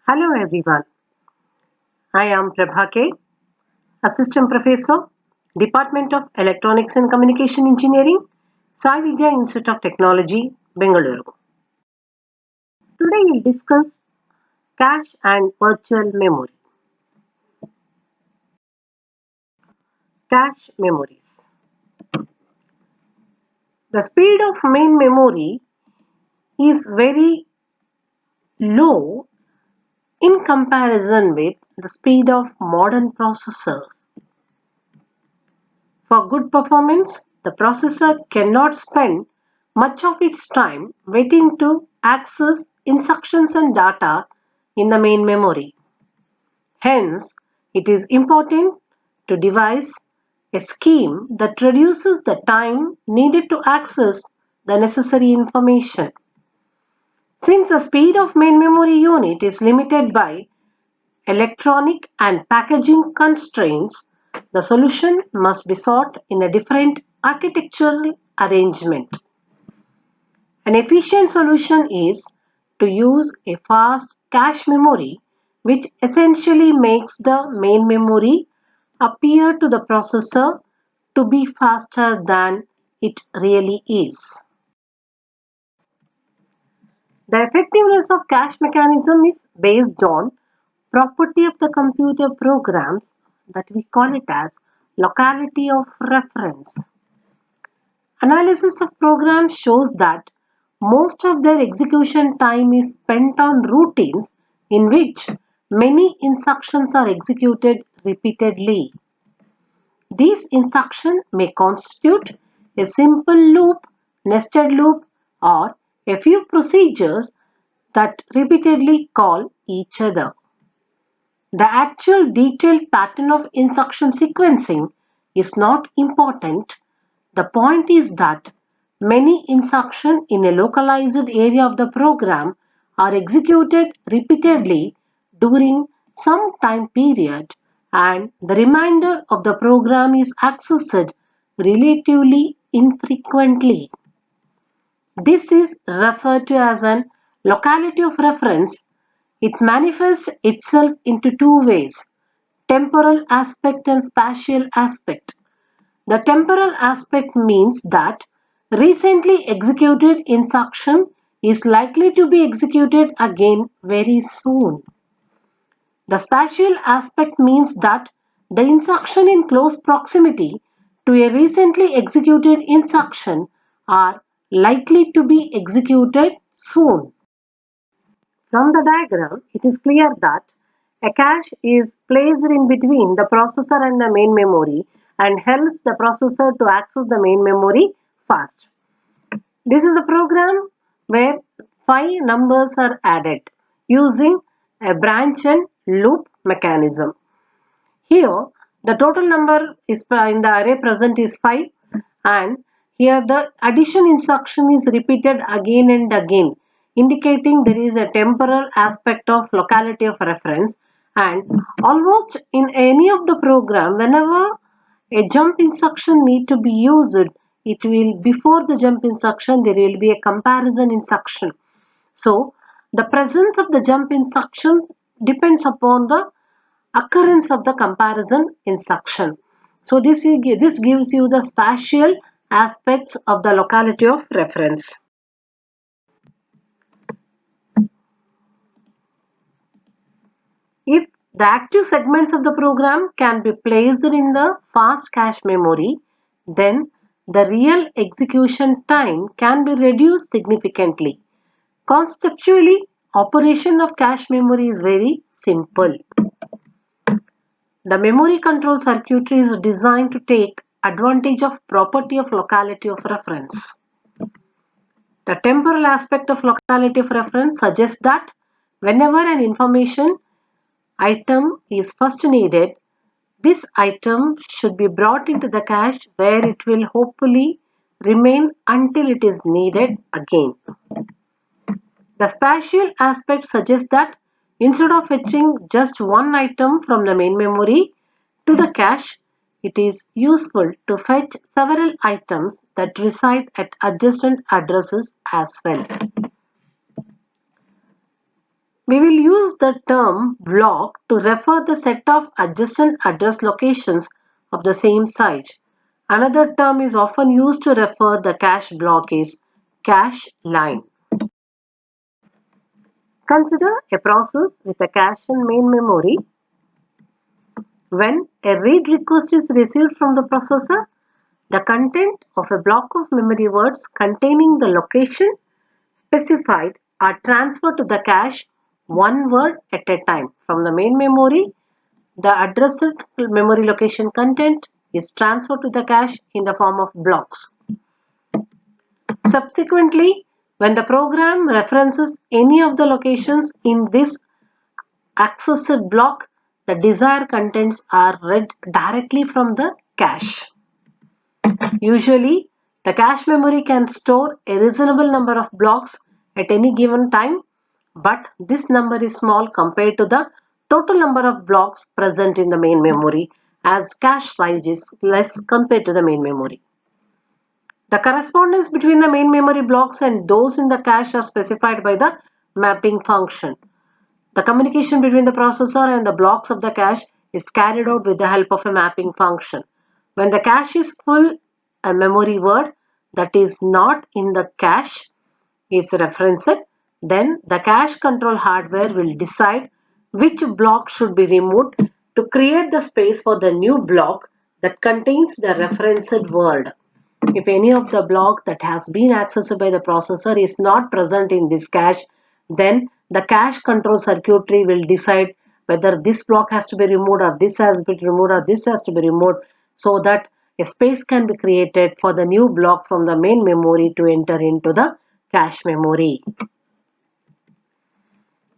Hello everyone, I am Prabha K, Assistant Professor, Department of Electronics and Communication Engineering, Sai Vidya Institute of Technology, Bengaluru. Today we'll discuss cache and virtual memory. Cache memories. The speed of main memory is very low in comparison with the speed of modern processors. For good performance, the processor cannot spend much of its time waiting to access instructions and data in the main memory. Hence, it is important to devise a scheme that reduces the time needed to access the necessary information. Since the speed of main memory unit is limited by electronic and packaging constraints, the solution must be sought in a different architectural arrangement. An efficient solution is to use a fast cache memory, which essentially makes the main memory appear to the processor to be faster than it really is. The effectiveness of cache mechanism is based on property of the computer programs that we call it as locality of reference. Analysis of programs shows that most of their execution time is spent on routines in which many instructions are executed repeatedly. These instructions may constitute a simple loop, nested loop, or a few procedures that repeatedly call each other. The actual detailed pattern of instruction sequencing is not important. The point is that many instructions in a localized area of the program are executed repeatedly during some time period, and the remainder of the program is accessed relatively infrequently. This is referred to as an locality of reference. It manifests itself into two ways: temporal aspect and spatial aspect. The temporal aspect means that recently executed instruction is likely to be executed again very soon. The spatial aspect means that the instruction in close proximity to a recently executed instruction are likely to be executed soon. From the diagram, it is clear that a cache is placed in between the processor and the main memory and helps the processor to access the main memory fast. This is a program where 5 numbers are added using a branch and loop mechanism. Here, the total number is in the array present is 5, and here the addition instruction is repeated again and again, indicating there is a temporal aspect of locality of reference. And almost in any of the program, whenever a jump instruction need to be used, it will, before the jump instruction there will be a comparison instruction. So the presence of the jump instruction depends upon the occurrence of the comparison instruction. So this gives you the spatial aspects of the locality of reference. If the active segments of the program can be placed in the fast cache memory, then the real execution time can be reduced significantly. Conceptually, operation of cache memory is very simple. The memory control circuitry is designed to take advantage of property of locality of reference. The temporal aspect of locality of reference suggests that whenever an information item is first needed, this item should be brought into the cache where it will hopefully remain until it is needed again. The spatial aspect suggests that instead of fetching just one item from the main memory to the cache, it is useful to fetch several items that reside at adjacent addresses as well. We will use the term block to refer the set of adjacent address locations of the same site. Another term is often used to refer the cache block is cache line. Consider a process with a cache in main memory. When a read request is received from the processor, the content of a block of memory words containing the location specified are transferred to the cache one word at a time. From the main memory, the addressed memory location content is transferred to the cache in the form of blocks. Subsequently, when the program references any of the locations in this accessed block, the desired contents are read directly from the cache. Usually, the cache memory can store a reasonable number of blocks at any given time, but this number is small compared to the total number of blocks present in the main memory, as cache size is less compared to the main memory. The correspondence between the main memory blocks and those in the cache are specified by the mapping function. The communication between the processor and the blocks of the cache is carried out with the help of a mapping function. When the cache is full, a memory word that is not in the cache is referenced, then the cache control hardware will decide which block should be removed to create the space for the new block that contains the referenced word. If any of the block that has been accessed by the processor is not present in this cache, then the cache control circuitry will decide whether this block has to be removed or this has been removed or this has to be removed, so that a space can be created for the new block from the main memory to enter into the cache memory.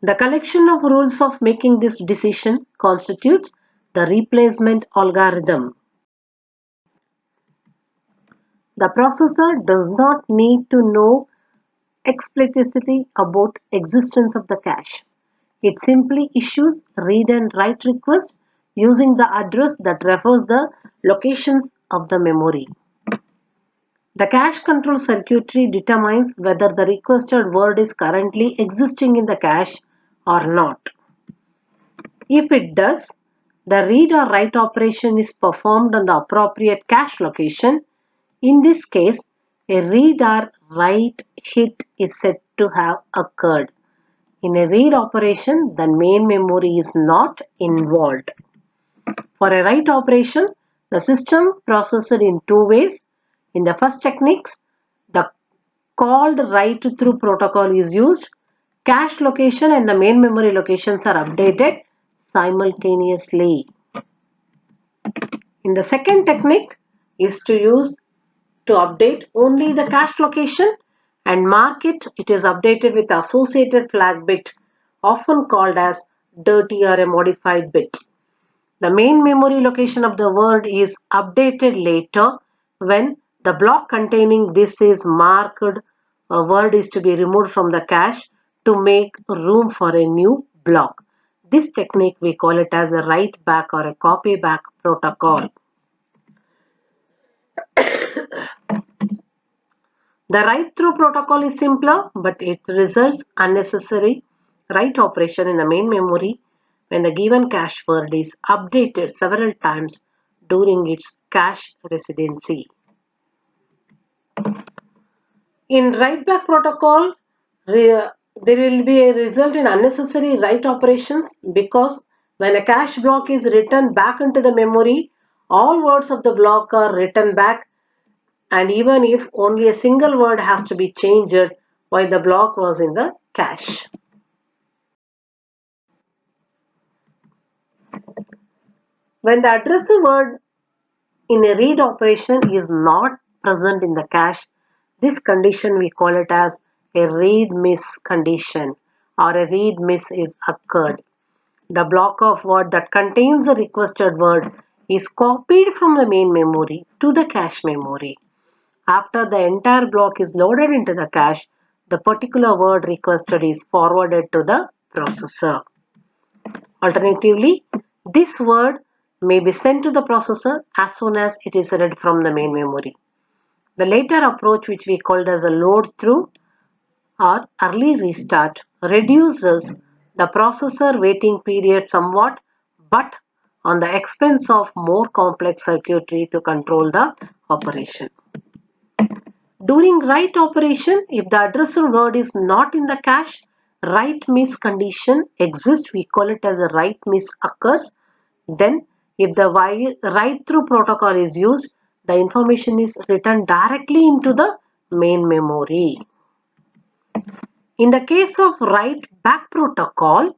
The collection of rules of making this decision constitutes the replacement algorithm. The processor does not need to know explicitly about existence of the cache. It simply issues read and write request using the address that refers the locations of the memory. The cache control circuitry determines whether the requested word is currently existing in the cache or not. If it does, the read or write operation is performed on the appropriate cache location. In this case, a read or write hit is said to have occurred. In a read operation, the main memory is not involved. For a write operation, the system processes in two ways. In the first techniques, the called write through protocol is used. Cache location and the main memory locations are updated simultaneously. In the second technique is to use to update only the cache location and mark it is updated with associated flag bit, often called as dirty or a modified bit. The main memory location of the word is updated later when the block containing this is marked a word is to be removed from the cache to make room for a new block. This technique we call it as a write back or a copy back protocol. The write-through protocol is simpler, but it results unnecessary write operation in the main memory when the given cache word is updated several times during its cache residency. In write-back protocol, there will be a result in unnecessary write operations because when a cache block is written back into the memory, all words of the block are written back, and even if only a single word has to be changed while the block was in the cache. When the address word in a read operation is not present in the cache, this condition we call it as a read miss condition, or a read miss is occurred. The block of word that contains the requested word is copied from the main memory to the cache memory. After the entire block is loaded into the cache, the particular word requested is forwarded to the processor. Alternatively, this word may be sent to the processor as soon as it is read from the main memory. The later approach, which we called as a load through or early restart, reduces the processor waiting period somewhat, but on the expense of more complex circuitry to control the operation. During write operation, if the addressed word is not in the cache, write miss condition exists. We call it as a write miss occurs. Then if the write through protocol is used, the information is written directly into the main memory. In the case of write back protocol,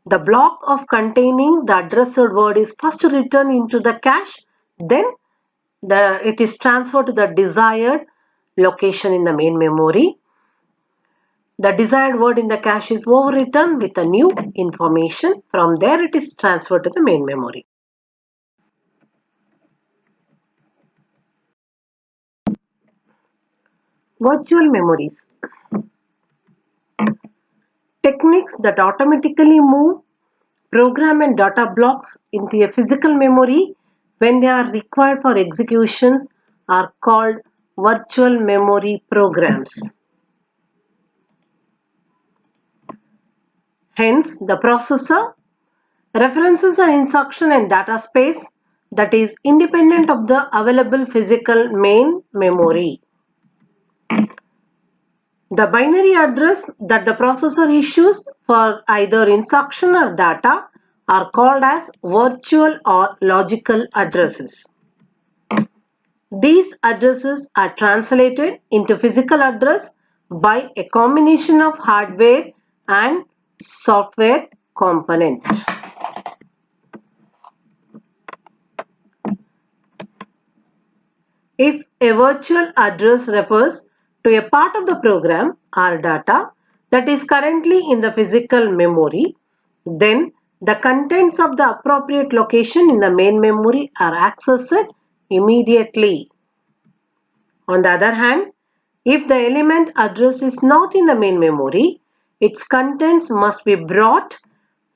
the block of containing the addressed word is first written into the cache, then it is transferred to the desired location in the main memory. The desired word in the cache is overwritten with a new information. From there it is transferred to the main memory. Virtual memories. Techniques that automatically move program and data blocks into a physical memory when they are required for executions are called virtual memory programs. Hence, the processor references an instruction and data space that is independent of the available physical main memory. The binary address that the processor issues for either instruction or data are called as virtual or logical addresses. These addresses are translated into physical address by a combination of hardware and software component. If a virtual address refers to a part of the program or data that is currently in the physical memory, then the contents of the appropriate location in the main memory are accessed immediately. On the other hand, if the element address is not in the main memory, its contents must be brought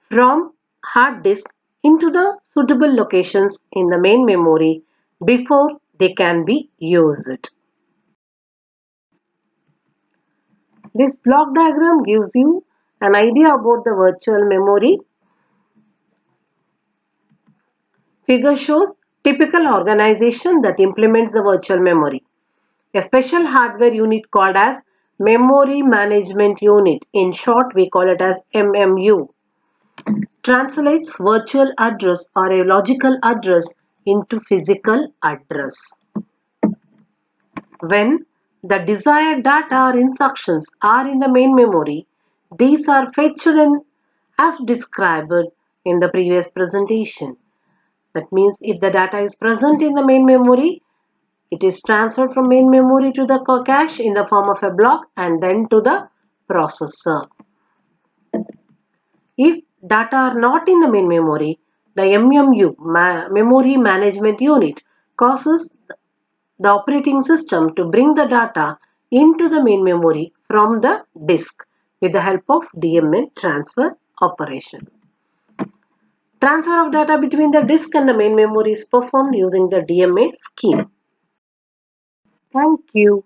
from hard disk into the suitable locations in the main memory before they can be used. This block diagram gives you an idea about the virtual memory. Figure shows typical organization that implements the virtual memory. A special hardware unit called as Memory Management Unit, in short we call it as MMU, translates virtual address or a logical address into physical address. When the desired data or instructions are in the main memory, these are fetched as described in the previous presentation. That means if the data is present in the main memory, it is transferred from main memory to the cache in the form of a block and then to the processor. If data are not in the main memory, the MMU, Memory Management Unit, causes the operating system to bring the data into the main memory from the disk with the help of DMA transfer operation. Transfer of data between the disk and the main memory is performed using the DMA scheme. Thank you.